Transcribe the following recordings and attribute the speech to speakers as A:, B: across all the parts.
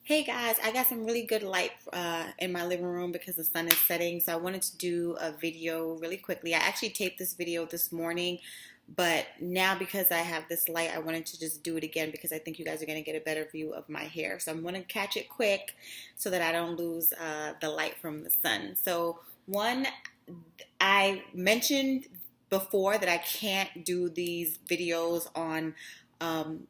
A: Hey guys, I got some really good light in my living room because the sun is setting. So I wanted to do a video really quickly. I actually taped this video this morning, but now because I have this light, I wanted to just do it again because I think you guys are going to get a better view of my hair. So I'm going to catch it quick so that I don't lose the light from the sun. So one, I mentioned before that I can't do these videos um,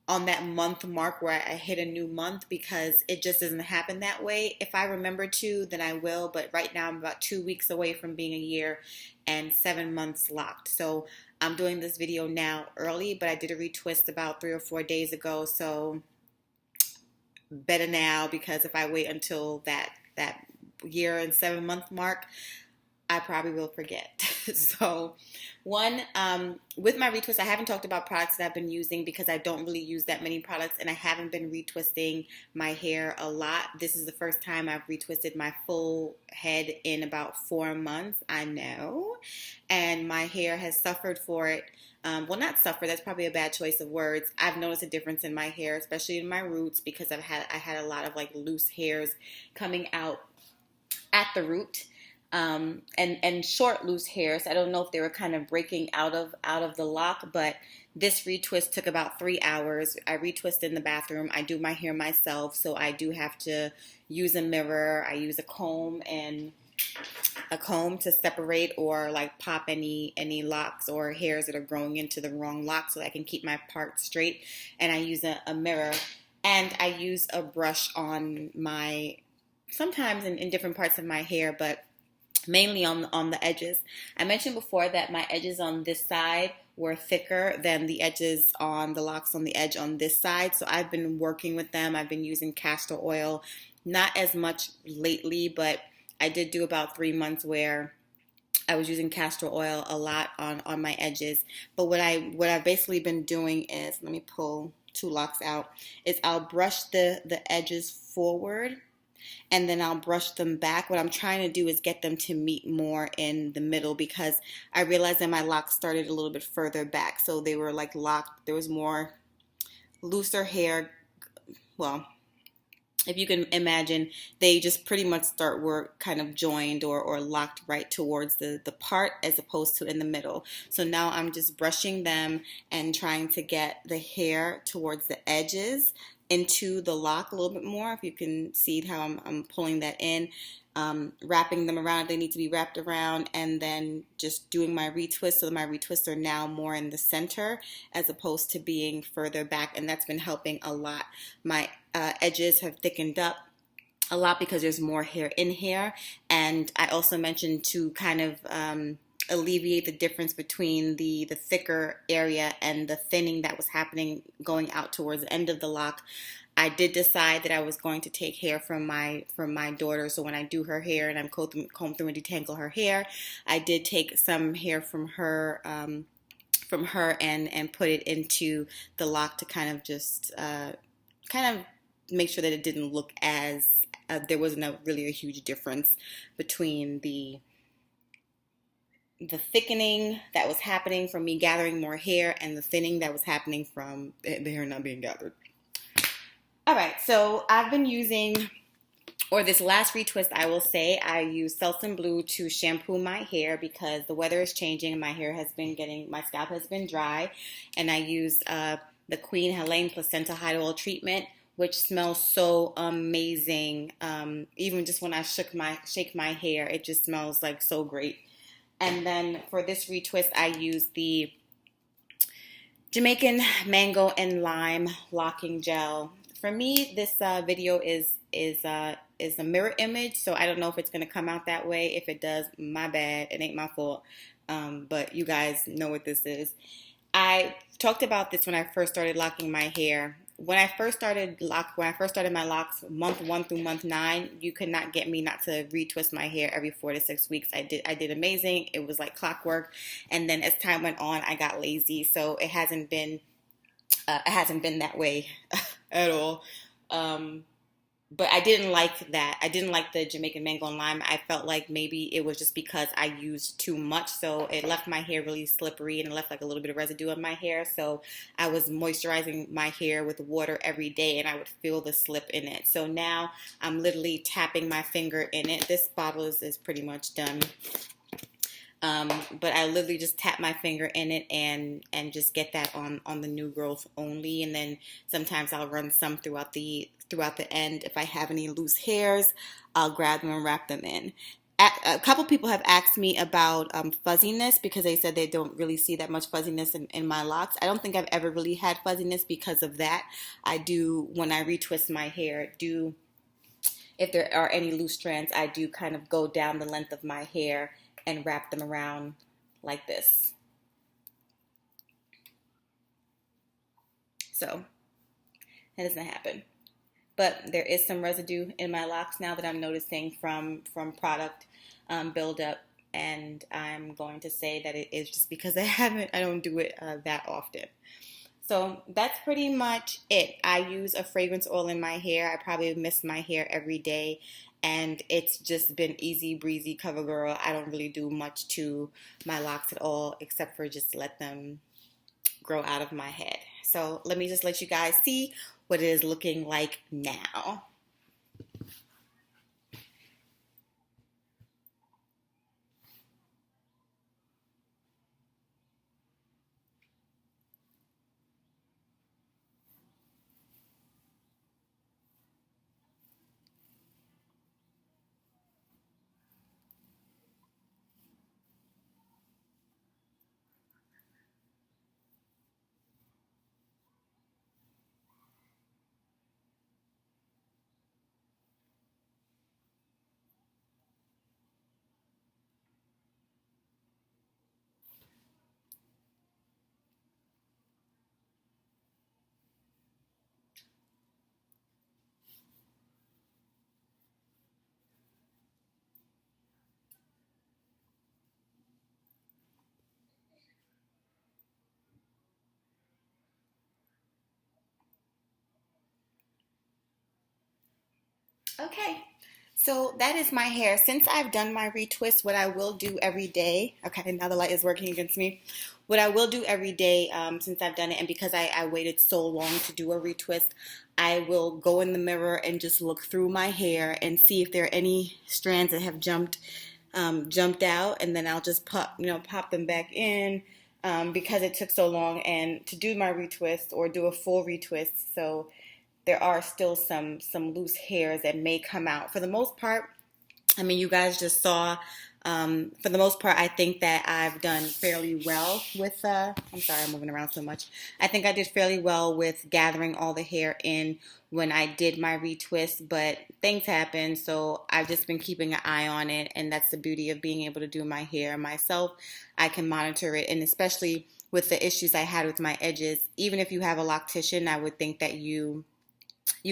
A: on that month mark where I hit a new month because it just doesn't happen that way. If I remember to, then I will, but right now I'm about 2 weeks away from being a year and 7 months locked. So I'm doing this video now early, but I did a retwist about 3 or 4 days ago, so better now because if I wait until that year and 7 month mark, I probably will forget. So, with my retwist, I haven't talked about products that I've been using because I don't really use that many products and I haven't been retwisting my hair a lot. This is the first time I've retwisted my full head in about 4 months, I know. And my hair has suffered for it. Well, not suffer, that's probably a bad choice of words. I've noticed a difference in my hair, especially in my roots, because I had a lot of like loose hairs coming out at the root, and short loose hairs. I don't know if they were kind of breaking out of the lock, but this retwist took about 3 hours. I retwist in the bathroom. I do my hair myself, so I do have to use a mirror. I use a comb to separate or like pop any locks or hairs that are growing into the wrong lock so that I can keep my part straight. And I use a mirror, and I use a brush on my sometimes in different parts of my hair, but mainly on the edges. I mentioned before that my edges on this side were thicker than the edges on the locks on the edge on this side. So I've been working with them. I've been using castor oil, not as much lately, but I did do about 3 months where I was using castor oil a lot on my edges. But what I've basically been doing is, let me pull two locks out, is I'll brush the edges forward and then I'll brush them back. What I'm trying to do is get them to meet more in the middle because I realized that my locks started a little bit further back. So they were like locked. There was more looser hair. Well, if you can imagine, they just pretty much were kind of joined or locked right towards the part as opposed to in the middle. So now I'm just brushing them and trying to get the hair towards the edges into the lock a little bit more. If you can see how I'm pulling that in, wrapping them around if they need to be wrapped around, and then just doing my retwist so my retwists are now more in the center as opposed to being further back, and that's been helping a lot. My edges have thickened up a lot because there's more hair in here, and I also mentioned to kind of alleviate the difference between the thicker area and the thinning that was happening going out towards the end of the lock. I did decide that I was going to take hair from my daughter. So when I do her hair and I'm comb through and detangle her hair, I did take some hair from her and put it into the lock to kind of just kind of make sure that it didn't look as there wasn't really a huge difference between the thickening that was happening from me gathering more hair and the thinning that was happening from the hair not being gathered. All right, so I've been using, or this last retwist, I will say, I used Selsun Blue to shampoo my hair because the weather is changing and my scalp has been dry. And I used the Queen Helene Placenta Hide Oil Treatment, which smells so amazing. Even just when I shake my hair, it just smells like so great. And then for this retwist, I used the Jamaican Mango and Lime Locking Gel. For me, this video is a mirror image, so I don't know if it's going to come out that way. If it does, my bad. It ain't my fault. But you guys know what this is. I talked about this when I first started locking my hair. When I first started my locks, month 1 through month 9, you could not get me not to retwist my hair every 4 to 6 weeks. I did amazing. It was like clockwork. And then as time went on, I got lazy. So it hasn't been that way at all. but I didn't like that. I didn't like the Jamaican mango and lime. I felt like maybe it was just because I used too much, so it left my hair really slippery and it left like a little bit of residue on my hair. So I was moisturizing my hair with water every day, and I would feel the slip in it. So now I'm literally tapping my finger in it. This bottle is pretty much done. But I literally just tap my finger in it and just get that on the new growth only, and then sometimes I'll run some throughout the end. If I have any loose hairs, I'll grab them and wrap them in. A couple people have asked me about fuzziness because they said they don't really see that much fuzziness in my locks. I don't think I've ever really had fuzziness because of that. I do, when I retwist my hair, do if there are any loose strands, I do kind of go down the length of my hair and wrap them around like this. So that doesn't happen. But there is some residue in my locks now that I'm noticing from product buildup, and I'm going to say that it is just because I don't do it that often. So that's pretty much it. I use a fragrance oil in my hair. I probably mist my hair every day, and it's just been easy breezy, cover girl. I don't really do much to my locks at all except for just let them grow out of my head. So let me just let you guys see what it is looking like now. Okay, so that is my hair. Since I've done my retwist, what I will do every day, okay, now the light is working against me. What I will do every day, since I've done it, and because I waited so long to do a retwist, I will go in the mirror and just look through my hair and see if there are any strands that have jumped out, and then I'll just pop them back in, because it took so long and to do my retwist or do a full retwist. So there are still some loose hairs that may come out. For the most part, I mean, you guys just saw. For the most part, I think that I've done fairly well with. I'm sorry, I'm moving around so much. I think I did fairly well with gathering all the hair in when I did my retwist, but things happen, so I've just been keeping an eye on it, and that's the beauty of being able to do my hair myself. I can monitor it, and especially with the issues I had with my edges, even if you have a loctician, I would think that you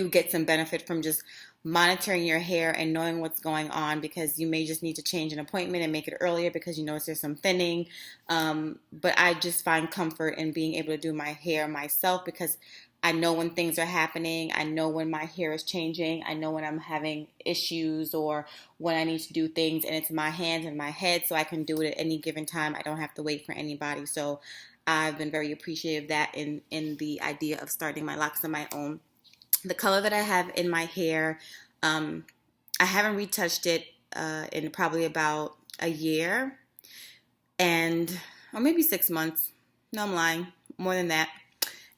A: get some benefit from just monitoring your hair and knowing what's going on, because you may just need to change an appointment and make it earlier because you notice there's some thinning. But I just find comfort in being able to do my hair myself because I know when things are happening. I know when my hair is changing. I know when I'm having issues or when I need to do things, and it's my hands and my head, so I can do it at any given time. I don't have to wait for anybody. So I've been very appreciative of that in the idea of starting my locks on my own. The color that I have in my hair, I haven't retouched it in probably about a year, and or maybe 6 months. No, I'm lying. More than that.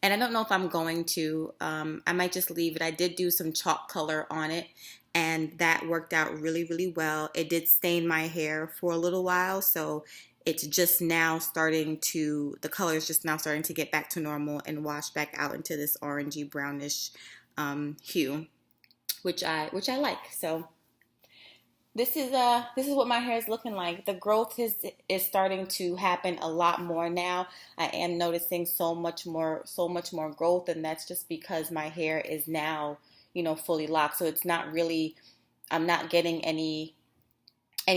A: And I don't know if I'm going to. I might just leave it. I did do some chalk color on it, and that worked out really, really well. It did stain my hair for a little while, so it's just now the color is just now starting to get back to normal and wash back out into this orangey brownish hue, which I like. So this is what my hair is looking like. The growth is starting to happen a lot more now. I am noticing so much more growth, and that's just because my hair is now, fully locked. So it's not really, I'm not getting any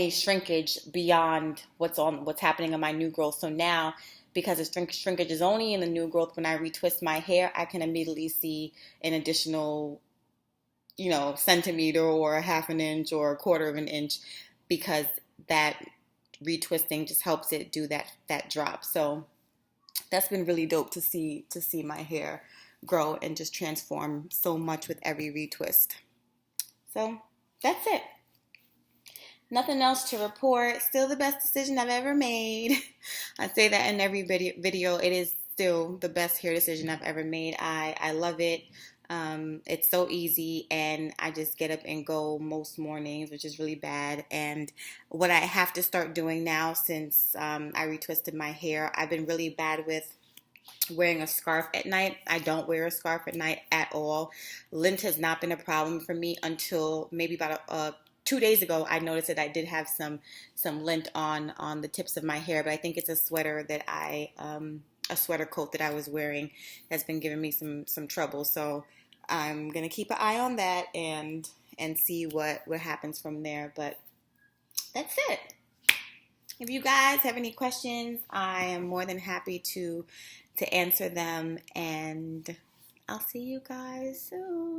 A: shrinkage beyond what's happening in my new growth. So now, because the shrinkage is only in the new growth, when I retwist my hair, I can immediately see an additional centimeter or a half an inch or a quarter of an inch, because that retwisting just helps it do that drop. So that's been really dope to see my hair grow and just transform so much with every retwist. So that's it. Nothing else to report. Still the best decision I've ever made. I say that in every video. It is still the best hair decision I've ever made. I love it. It's so easy, and I just get up and go most mornings, which is really bad. And what I have to start doing now, since I retwisted my hair, I've been really bad with wearing a scarf at night. I don't wear a scarf at night at all. Lint has not been a problem for me until maybe about 2 days ago. I noticed that I did have some lint on the tips of my hair, but I think it's a sweater that a sweater coat that I was wearing has been giving me some trouble. So I'm gonna keep an eye on that and see what happens from there. But that's it. If you guys have any questions, I am more than happy to answer them, and I'll see you guys soon.